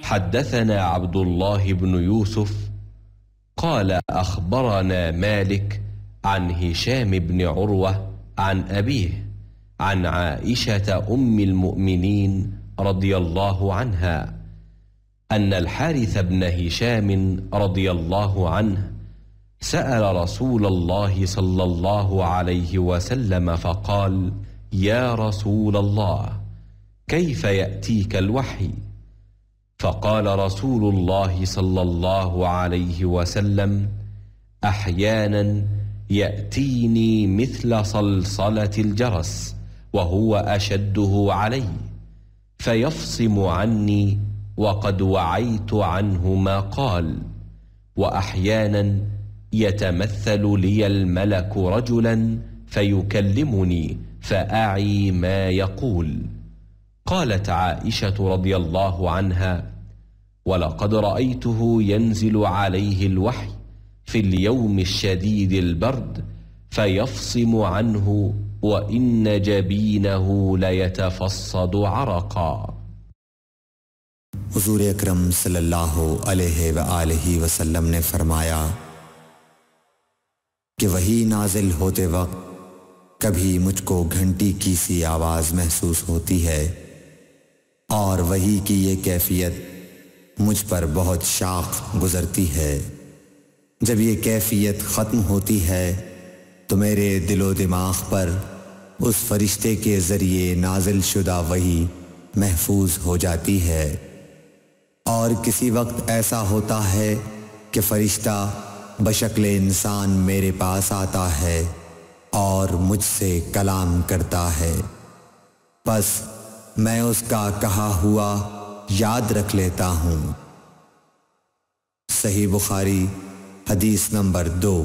حدثنا عبد الله بن يوسف قال أخبرنا مالك عن هشام بن عروة عن أبيه عن عائشة أم المؤمنين رضي الله عنها أن الحارث بن هشام رضي الله عنه سأل رسول الله صلى الله عليه وسلم فقال: يا رسول الله، كيف يأتيك الوحي؟ فقال رسول الله صلى الله عليه وسلم: أحيانا يأتيني مثل صلصلة الجرس وهو أشده علي فيفصم عني وقد وعيت عنه ما قال، وأحيانا يتمثل لي الملك رجلا فيكلمني فأعي ما يقول. قالت عائشة رضي الله عنها: ولقد رأيته ينزل عليه الوحي في اليوم الشديد البرد فيفصم عنه وإن جبينه ليتفصد عرقا. हुजूर अकरम सल्लल्लाहु अलैहि वसल्लम ने फरमाया कि वही नाजिल होते वक्त कभी मुझको घंटी की सी आवाज़ महसूस होती है और वही की ये कैफियत मुझ पर बहुत शाख गुजरती है। जब ये कैफियत ख़त्म होती है तो मेरे दिलो दिमाग पर उस फरिश्ते के ज़रिए नाजिल शुदा वही महफूज हो जाती है। और किसी वक्त ऐसा होता है कि फरिश्ता बशक्ल इंसान मेरे पास आता है और मुझसे कलाम करता है, बस मैं उसका कहा हुआ याद रख लेता हूँ। सही बुखारी हदीस नंबर 2।